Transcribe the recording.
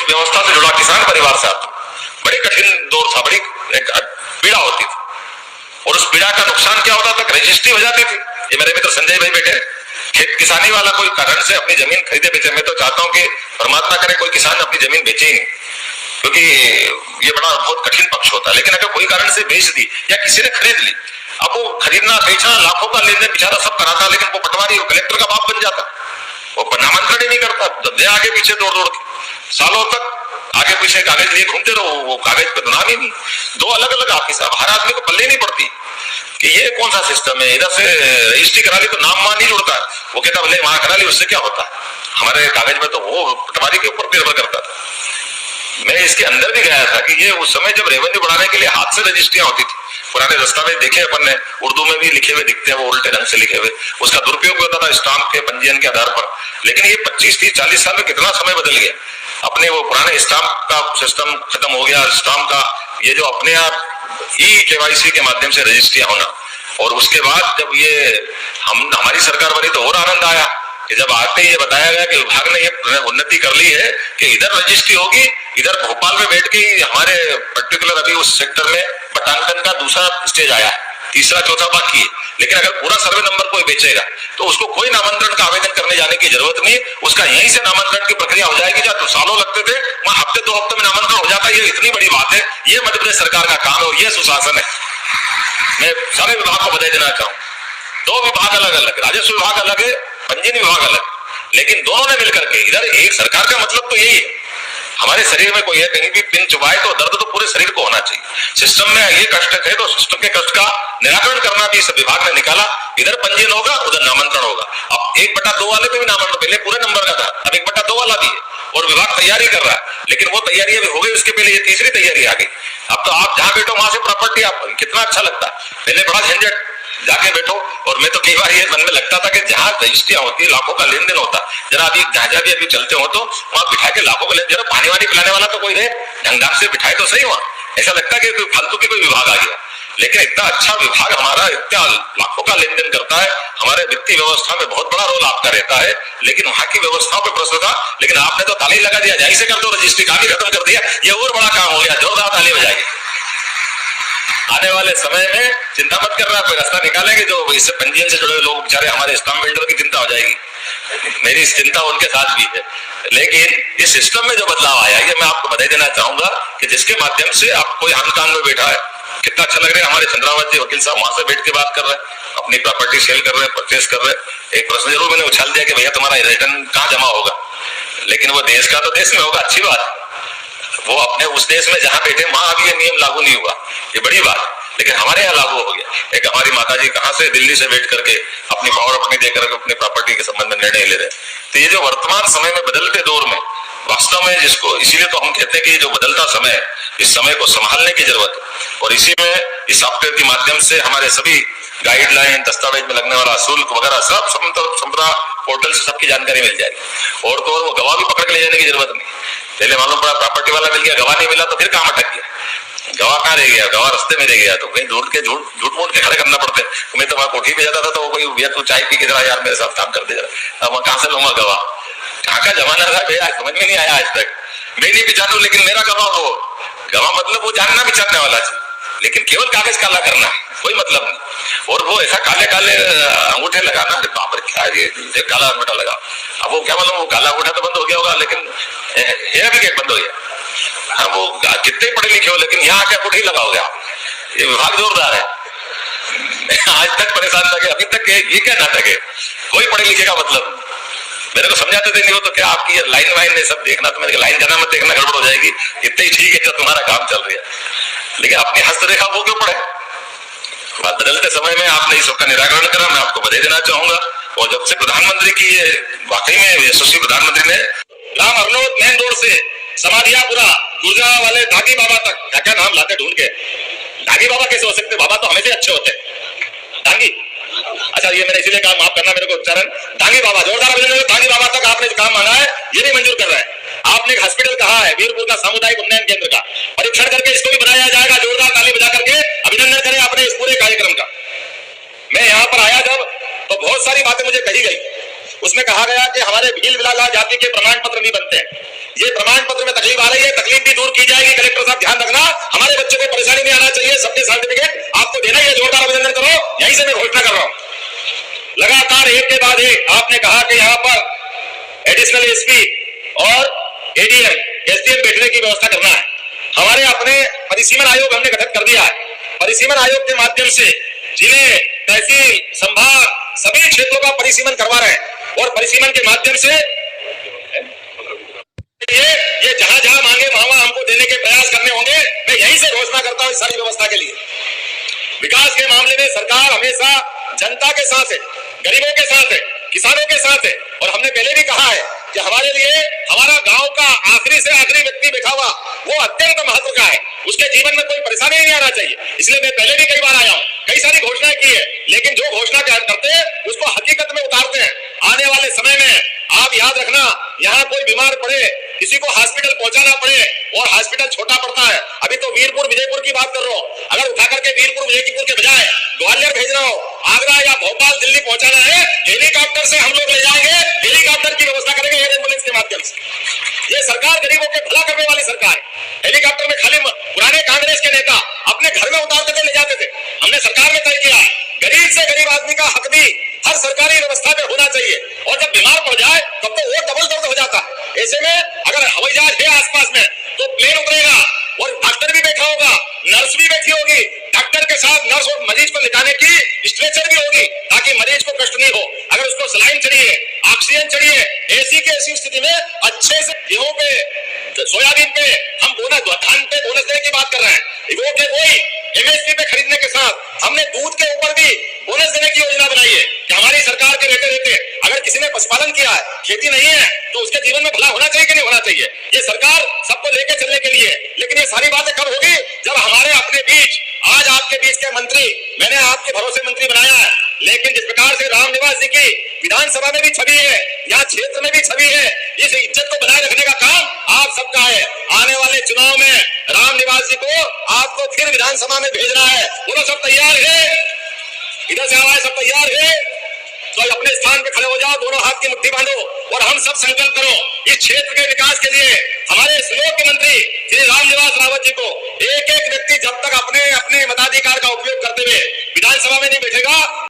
व्यवस्था से जुड़ा किसान परिवार से आता हूं। बड़ी कठिन दौर था, बड़ी एक पीड़ा होती थी, और उस पीड़ा का नुकसान क्या होता था, रजिस्ट्री हो जाती थी। ये मेरे मित्र संजय भाई बैठे, खेत किसानी वाला कोई कारण से अपनी जमीन खरीदे बेचे, मैं तो चाहता हूं कि परमात्मा करे कोई किसान अपनी जमीन बेचे ही नहीं, क्योंकि ये बड़ा बहुत कठिन पक्ष होता है। लेकिन अगर कोई कारण से बेच दी या किसी ने खरीद ली, अब वो खरीदना बेचना लाखों का लेन देन बेचारा सब कराता, लेकिन वो पटवारी कलेक्टर का बाप बन जाता, वो नामांतरण ही नहीं करता, आगे पीछे दौड़ दौड़ के सालों तक आगे पीछे कागज लिए घूमते रहो, वो कागज पे तो नाम ही नहीं। दो अलग अलग ऑफिस, अब हर आदमी को पल्ले नहीं पड़ती कि ये कौन सा सिस्टम है, इधर से रजिस्ट्री करा ली तो नाम मान नहीं जुड़ता, वो कहता भले वहां करा ली उससे क्या होता है, हमारे कागज में तो वो पटवारी के ऊपर निर्भर करता था। मैं इसके अंदर भी गया था कि ये उस समय जब रेवेन्यू बढ़ाने के लिए हाथ से रजिस्ट्रियां होती थी, पुराने दस्तावेज देखे अपन ने, उर्दू में भी लिखे हुए दिखते हैं, वो उल्टे ढंग से लिखे हुए, उसका दुरुपयोग होता था स्टाम्प के पंजीयन के आधार पर। लेकिन ये 25, 30, 40 साल में कितना समय बदल गया, अपने वो पुराने स्टाम्प का सिस्टम खत्म हो गया, स्टाम्प का ये जो अपने आप KYC के माध्यम से रजिस्ट्रियां होना, और उसके बाद जब ये हमारी सरकार बनी तो और आनंद आया कि जब आते ही ये बताया गया कि विभाग ने ये उन्नति कर ली है कि इधर रजिस्ट्री होगी, इधर भोपाल में बैठ के ही हमारे पर्टिकुलर अभी उस सेक्टर में पटांकन का दूसरा स्टेज आया है, तीसरा चौथा बाकी है। लेकिन अगर पूरा सर्वे नंबर कोई बेचेगा तो उसको कोई नामांतरण का आवेदन करने जाने की जरूरत नहीं, उसका यहीं से नामांतरण की प्रक्रिया हो जाएगी। जहाँ तो सालों लगते थे वहां हफ्ते 2 हफ्ते में नामांतरण हो जाता है। ये इतनी बड़ी बात है, ये मध्य प्रदेश सरकार का काम है और ये सुशासन है। मैं सारे विभाग को बधाई देना चाहूँ। 2 विभाग अलग अलग, राजस्व विभाग अलग है, पंजीयन विभाग अलग, लेकिन दोनों ने मिलकर के इधर एक सरकार का मतलब तो यही है, हमारे शरीर में कोई है कहीं भी पिन चुभाए तो दर्द तो पूरे शरीर को होना चाहिए। सिस्टम में ये कष्ट है तो सिस्टम के कष्ट का निराकरण करना भी इस विभाग ने निकाला। इधर पंजीयन होगा, उधर नामांतरण होगा। अब 1/2 वाले पे भी नामांतरण, पहले पूरे नंबर का था, अब 1/2 वाला भी है और विभाग तैयारी कर रहा है। लेकिन वो तैयारी अभी हो गई, उसके पहले ये तीसरी तैयारी आ गई। अब तो आप जहां बैठो वहां से प्रॉपर्टी, आप कितना अच्छा लगता है। पहले बड़ा झंझट, जाके बैठो, और मैं तो कई बार ये मन में लगता था कि जहां रजिस्ट्रियां होती है लाखों का लेन देन होता, जरा अभी जहां भी अभी चलते हो तो वहां बिठा के लाखों का लेन, जरा पानी वानी पिलाने वाला तो कोई रहे, ढंग ढंग से बिठाए तो सही। वहां ऐसा लगता है कि फालतू की कोई विभाग आ गया, लेकिन इतना अच्छा विभाग हमारा, इतना लाखों का लेन देन करता है, हमारे वित्तीय व्यवस्था में बहुत बड़ा रोल आपका रहता है। लेकिन वहां की व्यवस्थाओं पर प्रश्न था, लेकिन आपने तो ताली लगा दिया, जाहिर से कर दो, रजिस्ट्री काम ही खत्म कर दिया, ये और बड़ा काम हो गया, जोरदार ताली बजाएगी। आने वाले समय में चिंता मत कर रहा, कोई रास्ता निकालेंगे, जो इससे पंजीयन से जुड़े लोग बेचारे हमारे स्टाम्प बिल्डर की चिंता हो जाएगी, मेरी चिंता उनके साथ भी है। लेकिन इस सिस्टम में जो बदलाव आया, ये मैं आपको बधाई देना चाहूंगा कि जिसके माध्यम से आप कोई हांगकांग में बैठा है, कितना अच्छा लग रहा है, हमारे चंद्रावत जी वकील साहब वहां से बैठ के बात कर रहे हैं, अपनी प्रॉपर्टी सेल कर रहे हैं, परचेस कर रहे हैं। एक प्रश्न जरूर मैंने उछाल दिया कि भैया तुम्हारा रिटर्न कहाँ जमा होगा, लेकिन वो देश का तो देश में होगा, अच्छी बात। वो अपने उस देश में जहां बैठे वहां अभी ये नियम लागू नहीं हुआ, ये बड़ी बात, लेकिन हमारे यहाँ लागू हो गया। एक हमारी माता जी कहां से दिल्ली से बैठ करके अपनी पावर अपनी देकर अपनी प्रॉपर्टी के संबंध में निर्णय ले रहे। तो ये जो वर्तमान समय में बदलते दौर में वास्तव में जिसको, इसीलिए तो हम कहते हैं कि ये जो बदलता समय है, इस समय को संभालने की जरूरत है। और इसी में इस सॉफ्टवेयर के माध्यम से हमारे सभी गाइडलाइन, दस्तावेज में लगने वाला शुल्क वगैरह सब संपदा पोर्टल से सबकी जानकारी मिल जाएगी। और तो और वो गवाह भी पकड़ के ले जाने की जरूरत नहीं। पहले मालूम पड़ा प्रॉपर्टी वाला मिल गया, गवाह नहीं मिला तो फिर काम अटक गया, गवाह कहाँ रह गया, गवाह रास्ते में रह गया, तो कहीं झूठ मूठ के खड़े करना पड़ते। मैं तो वहां कोठी पे जाता था तो वो कोई भैया तू चाय पी के जरा यार मेरे साथ काम कर दे जरा, अब मैं कहां से लूंगा गवाह, कहाँ का जमाना था भैया, समझ में नहीं आया आज तक। मैं नहीं बिचारू, लेकिन मेरा गवाह हो, गवाह मतलब वो जानना बिचारने वाला चीज, लेकिन केवल कागज काला करना, कोई मतलब नहीं। और वो ऐसा काले काले अंगूठे लगाना, अरे बाप रे क्या ये काला अंगूठा लगा, अब वो क्या मालूम वो काला अंगूठा तो बंद हो गया होगा, लेकिन हेयर भी बंद हो गया। हाँ, वो कितने पढ़े लिखे हो, लेकिन यहाँ क्या अंगूठी लगाओगे आप, ये विभाग जोरदार है। आज तक परेशान था कि अभी तक ये क्या नाटक है, कोई पढ़े लिखे का मतलब। मेरे को समझाते थे नहीं हो तो क्या आपकी लाइन वाइन ने सब देखना, तो मैंने लाइन जाना मत देखना, गड़बड़ हो जाएगी, इतना ही ठीक है जब तुम्हारा काम चल रहा है, लेकिन अपनी हस्तरेखा वो क्यों पढ़े। बदलते समय में आपने इस सबका निराकरण करा, मैं आपको बधाई देना चाहूंगा। और जब से प्रधानमंत्री की ये वाकई में यशस्वी प्रधानमंत्री ने राम हरनौत मेन रोड से समाधियापुरा गुर्जा वाले धागी बाबा तक, क्या क्या नाम लाते ढूंढ के, धागी बाबा कैसे हो सकते, बाबा तो हमेशा अच्छे होते, धागी, अच्छा ये मैंने इसीलिए कहा, माफ करना मेरे को उच्चारण, धागी बाबा, जोरदार अभिनंदन। धागी बाबा तक आपने जो काम मांगा है ये भी मंजूर कर रहा है। आपने एक हॉस्पिटल कहा है वीरपुर का सामुदायिक उन्नयन केंद्र का, परीक्षण करके इसको भी बनाया जाएगा, जोरदार ताली बजा करके अभिनंदन करें आपने इस पूरे कार्यक्रम का। मैं यहाँ पर आया जब तो बहुत सारी बातें मुझे कही गई, उसमें कहा गया कि हमारे भील बिलाला जाति के प्रमाण पत्र नहीं बनते हैं, ये प्रमाण पत्र में तकलीफ आ रही है, तकलीफ भी दूर की जाएगी। कलेक्टर साहब ध्यान रखना, हमारे बच्चों को परेशानी नहीं आना चाहिए। सबके सर्टिफिकेट आपको देना ही है, जोरदार अभिनंदन करो। यहीं से मैं घोषणा कर रहा हूं। लगातार एक के बाद एक आपने कहा कि यहाँ पर एडिशनल एसपी और एडीएम एसडीएम बैठने की व्यवस्था करना है। हमारे अपने परिसीमन आयोग हमने गठित कर दिया है। परिसीमन आयोग के माध्यम से जिले, तहसील, संभाग सभी क्षेत्रों का परिसीमन करवा रहे हैं और परिसीमन के माध्यम से ये जहां जहां मांगे वहां हमको देने के प्रयास करने होंगे। मैं यहीं से घोषणा करता हूं इस सारी व्यवस्था के लिए। विकास के मामले में सरकार हमेशा जनता के साथ है, गरीबों के साथ है, किसानों के साथ है। और हमने पहले भी कहा है कि हमारे लिए हमारा गांव का आखिरी से आखिरी व्यक्ति बैठा हुआ वो अत्यंत महत्व का है। उसके जीवन में कोई परेशानी नहीं आना चाहिए। इसलिए मैं पहले भी कई बार आया हूं, कई सारी घोषणाएं की है, लेकिन जो घोषणा करते हैं उसको हकीकत में उतारते हैं। आने वाले समय में आप याद रखना, यहाँ कोई बीमार पड़े, किसी को हॉस्पिटल पहुंचाना पड़े और हॉस्पिटल छोटा पड़ता है। अभी तो वीरपुर विजयपुर की बात कर रहा हूं, अगर उठा करके वीरपुर विजयपुर के बजाय ग्वालियर भेज रहा हो, आगरा या भोपाल दिल्ली पहुंचाना है, हेलीकॉप्टर से हम लोग ले जाएंगे। हेलीकॉप्टर की व्यवस्था करेंगे एयर एम्बुलेंस के माध्यम से। ये सरकार गरीबों के भला करने वाली सरकार है। हेलीकॉप्टर में खाली पुराने कांग्रेस के नेता अपने घर में उतारते थे, ले जाते थे। हमने सरकार में तय किया गरीब से गरीब आदमी का हक भी हर सरकारी व्यवस्था में होना चाहिए। और जब बीमार पड़ जाए तब तो वो डबल दर्द हो जाता है। ऐसे में अगर हवाई जहाज है आसपास में तो प्लेन उतरेगा और डॉक्टर भी बैठा होगा, नर्स भी बैठी होगी, डॉक्टर के साथ नर्स और मरीज को लेटाने की स्ट्रेचर भी होगी ताकि मरीज को कष्ट नहीं हो। अगर उसको सलाइन चाहिए, ऑक्सीजन चाहिए, ऐसी की ऐसी स्थिति में अच्छे से गेहूं पे, सोयाबीन पे हम बोनस, धान पे बोनस देने की बात कर रहे हैं। वो के वही एमएसपी पे खरीदने के साथ हमने दूध के ऊपर भी बोनस देने की योजना बनाई है कि हमारी सरकार के रहते रहते अगर किसी ने पशुपालन किया है, खेती नहीं है, तो उसके जीवन में भला होना चाहिए कि नहीं होना चाहिए। ये सरकार सबको लेके चलने के लिए। लेकिन ये सारी बातें कब होगी? जब हमारे अपने बीच, आज आपके बीच के मंत्री, मैंने आपके भरोसे मंत्री बनाया है, लेकिन जिस प्रकार से रामनिवास जी की विधानसभा में भी छवि है, यहाँ क्षेत्र में भी छवि है, इस इज्जत को बनाए रखने का काम आप सबका है। आने वाले चुनाव में रामनिवास जी को आपको फिर विधानसभा में भेजना है। बोलो सब तैयार है? इधर से आवाज सब तैयार है? तो अपने स्थान पे खड़े हो जाओ, दोनों हाथ की मुट्ठी बांधो और हम सब संकल्प करो इस क्षेत्र के विकास के लिए। हमारे श्लोक के मंत्री श्री रामनिवास रावत जी को एक एक व्यक्ति जब तक अपने अपने मताधिकार का उपयोग करते हुए विधानसभा में नहीं बैठेगा,